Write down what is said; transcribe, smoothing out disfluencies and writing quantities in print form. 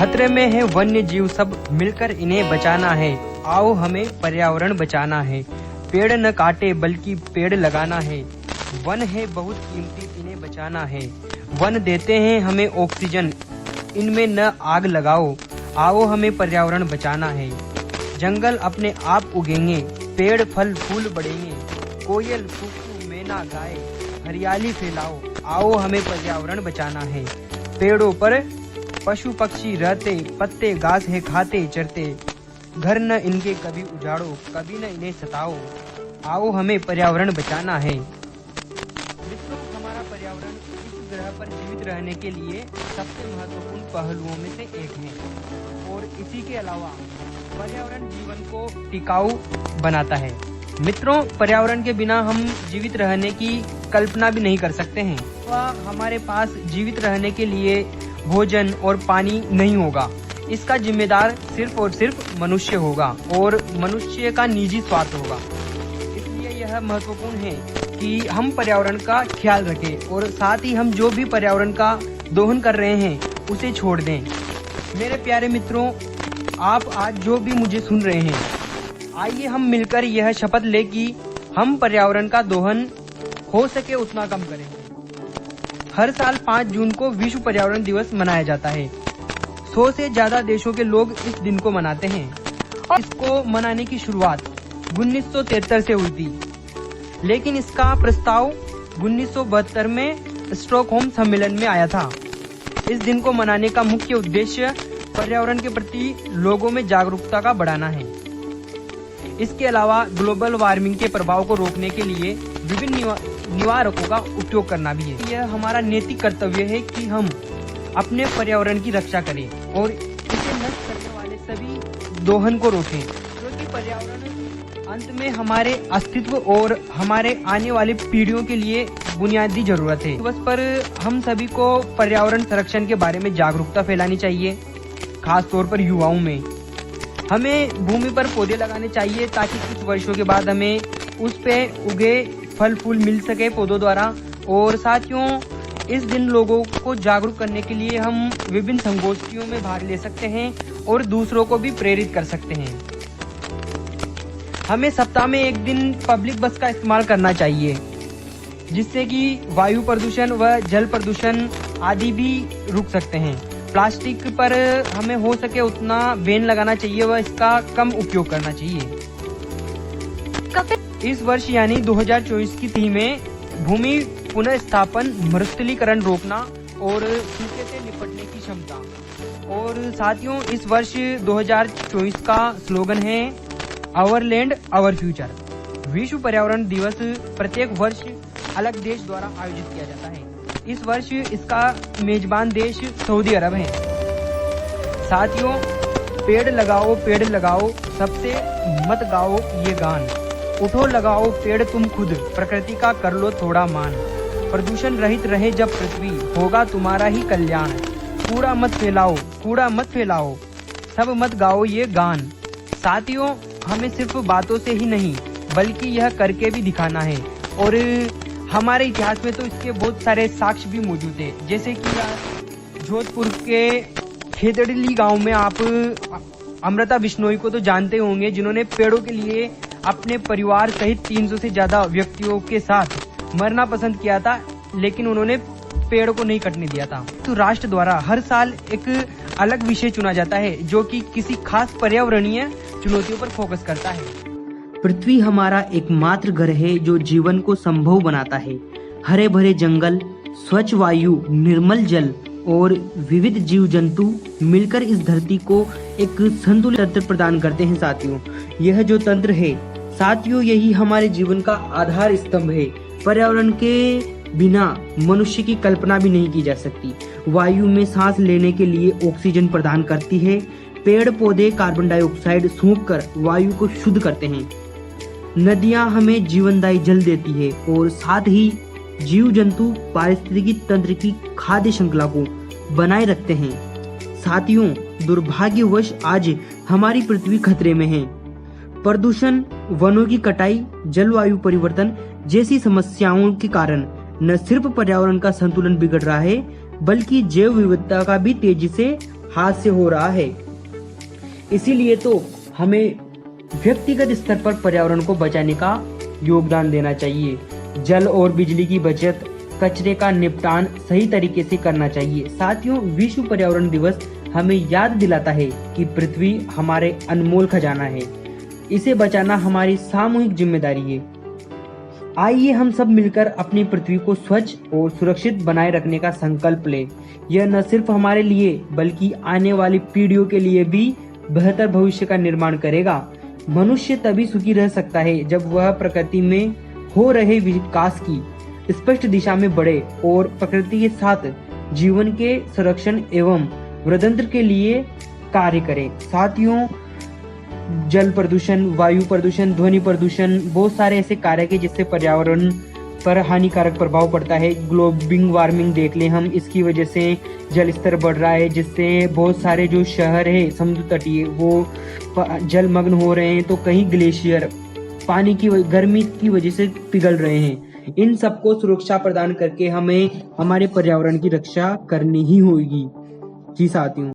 खतरे में है वन्य जीव सब, मिलकर इन्हें बचाना है। आओ हमें पर्यावरण बचाना है। पेड़ न काटे बल्कि पेड़ लगाना है। वन है बहुत कीमती, इन्हें बचाना है। वन देते हैं हमें ऑक्सीजन, इनमें न आग लगाओ। आओ हमें पर्यावरण बचाना है। जंगल अपने आप उगेंगे, पेड़ फल फूल बढ़ेंगे। कोयल कुकू मैना गाय, हरियाली फैलाओ। आओ हमें पर्यावरण बचाना है। पेड़ों पर पशु पक्षी रहते, पत्ते घास है खाते चरते। घर न इनके कभी उजाड़ो, कभी न इन्हें सताओ। आओ हमें पर्यावरण बचाना है। मित्रों, हमारा पर्यावरण इस ग्रह पर जीवित रहने के लिए सबसे महत्वपूर्ण पहलुओं में से एक है और इसी के अलावा पर्यावरण जीवन को टिकाऊ बनाता है। मित्रों, पर्यावरण के बिना हम जीवित रहने की कल्पना भी नहीं कर सकते हैं। हमारे पास जीवित रहने के लिए भोजन और पानी नहीं होगा। इसका जिम्मेदार सिर्फ और सिर्फ मनुष्य होगा और मनुष्य का निजी स्वार्थ होगा। इसलिए यह महत्वपूर्ण है कि हम पर्यावरण का ख्याल रखें और साथ ही हम जो भी पर्यावरण का दोहन कर रहे हैं उसे छोड़ दें। मेरे प्यारे मित्रों, आप आज जो भी मुझे सुन रहे हैं, आइए हम मिलकर यह शपथ लें कि हम पर्यावरण का दोहन हो सके उतना कम करेंगे। हर साल 5 जून को विश्व पर्यावरण दिवस मनाया जाता है। 100 से ज्यादा देशों के लोग इस दिन को मनाते हैं और इसको मनाने की शुरुआत 1973 से हुई थी, लेकिन इसका प्रस्ताव 1972 में स्टॉकहोम सम्मेलन में आया था। इस दिन को मनाने का मुख्य उद्देश्य पर्यावरण के प्रति लोगों में जागरूकता का बढ़ाना है। इसके अलावा ग्लोबल वार्मिंग के प्रभाव को रोकने के लिए विभिन्न निवारकों का उपयोग करना भी है। यह हमारा नैतिक कर्तव्य है कि हम अपने पर्यावरण की रक्षा करें और इसे नष्ट करने वाले सभी दोहन को रोकें, क्योंकि पर्यावरण अंत में हमारे अस्तित्व और हमारे आने वाली पीढ़ियों के लिए बुनियादी जरूरत है। दिवस पर हम सभी को पर्यावरण संरक्षण के बारे में जागरूकता फैलानी चाहिए, खास तौर पर युवाओं में। हमें भूमि पर पौधे लगाने चाहिए ताकि कुछ वर्षों के बाद हमें उस पे उगे फल फूल मिल सके पौधों द्वारा। और साथियों, इस दिन लोगों को जागरूक करने के लिए हम विभिन्न संगोष्ठियों में भाग ले सकते हैं और दूसरों को भी प्रेरित कर सकते हैं। हमें सप्ताह में एक दिन पब्लिक बस का इस्तेमाल करना चाहिए, जिससे कि वायु प्रदूषण व जल प्रदूषण आदि भी रुक सकते हैं। प्लास्टिक पर हमें हो सके उतना बैन लगाना चाहिए व इसका कम उपयोग करना चाहिए। इस वर्ष यानी 2024 की थीम है भूमि पुनर्स्थापन, मरुस्थलीकरण रोकना और सूखे से निपटने की क्षमता। और साथियों, इस वर्ष 2024 का स्लोगन है आवर लैंड आवर फ्यूचर। विश्व पर्यावरण दिवस प्रत्येक वर्ष अलग देश द्वारा आयोजित किया जाता है। इस वर्ष इसका मेजबान देश सऊदी अरब है। साथियों, पेड़ लगाओ सबसे मत गाओ ये गान। उठो लगाओ पेड़ तुम खुद, प्रकृति का कर लो थोड़ा मान। प्रदूषण रहित रहे जब पृथ्वी, होगा तुम्हारा ही कल्याण। कूड़ा मत फैलाओ, सब मत गाओ ये गान। साथियों, हमें सिर्फ बातों से ही नहीं बल्कि यह करके भी दिखाना है। और हमारे इतिहास में तो इसके बहुत सारे साक्ष्य भी मौजूद है। जैसे कि जोधपुर के खेतड़ली गांव में आप अमृता बिश्नोई को तो जानते होंगे, जिन्होंने पेड़ों के लिए अपने परिवार सहित 300 से ज्यादा व्यक्तियों के साथ मरना पसंद किया था, लेकिन उन्होंने पेड़ को नहीं कटने दिया था। तो राष्ट्र द्वारा हर साल एक अलग विषय चुना जाता है जो कि किसी खास पर्यावरणीय चुनौतियों पर फोकस करता है। पृथ्वी हमारा एकमात्र घर है जो जीवन को संभव बनाता है। हरे भरे जंगल, स्वच्छ वायु, निर्मल जल और विविध जीव जंतु मिलकर इस धरती को एक संतुलित तंत्र प्रदान करते हैं। साथियों, यह जो तंत्र है साथियों, यही हमारे जीवन का आधार स्तंभ है। पर्यावरण के बिना मनुष्य की कल्पना भी नहीं की जा सकती। वायु में सांस लेने के लिए ऑक्सीजन प्रदान करती है। पेड़ पौधे कार्बन डाइऑक्साइड सूंघकर वायु को शुद्ध करते हैं। नदियां हमें जीवनदायी जल देती है और साथ ही जीव जंतु पारिस्थितिकी तंत्र की खाद्य श्रृंखला को बनाए रखते हैं। साथियों, दुर्भाग्यवश आज हमारी पृथ्वी खतरे में है। प्रदूषण, वनों की कटाई, जलवायु परिवर्तन जैसी समस्याओं के कारण न सिर्फ पर्यावरण का संतुलन बिगड़ रहा है, बल्कि जैव विविधता का भी तेजी से हाथ से हो रहा है। इसीलिए तो हमें व्यक्तिगत स्तर पर पर्यावरण को बचाने का योगदान देना चाहिए। जल और बिजली की बचत, कचरे का निपटान सही तरीके से करना चाहिए। साथियों, विश्व पर्यावरण दिवस हमें याद दिलाता है कि पृथ्वी हमारे अनमोल खजाना है। इसे बचाना हमारी सामूहिक जिम्मेदारी है। आइए हम सब मिलकर अपनी पृथ्वी को स्वच्छ और सुरक्षित बनाए रखने का संकल्प लें। यह न सिर्फ हमारे लिए बल्कि आने वाली पीढ़ियों के लिए भी बेहतर भविष्य का निर्माण करेगा। मनुष्य तभी सुखी रह सकता है जब वह प्रकृति में हो रहे विकास की स्पष्ट दिशा में बढ़े और प्रकृति के साथ जीवन के संरक्षण एवं वृद्धि के लिए कार्य करे। साथियों, जल प्रदूषण, वायु प्रदूषण, ध्वनि प्रदूषण, बहुत सारे ऐसे कार्य के जिससे पर्यावरण पर हानिकारक प्रभाव पड़ता है। ग्लोबल वार्मिंग देख लें हम, इसकी वजह से जल स्तर बढ़ रहा है, जिससे बहुत सारे जो शहर है समुद्र तटीय वो जलमग्न हो रहे हैं, तो कहीं ग्लेशियर पानी की गर्मी की वजह से पिघल रहे हैं। इन सबको सुरक्षा प्रदान करके हमें हमारे पर्यावरण की रक्षा करनी ही होगी। जी साथियों।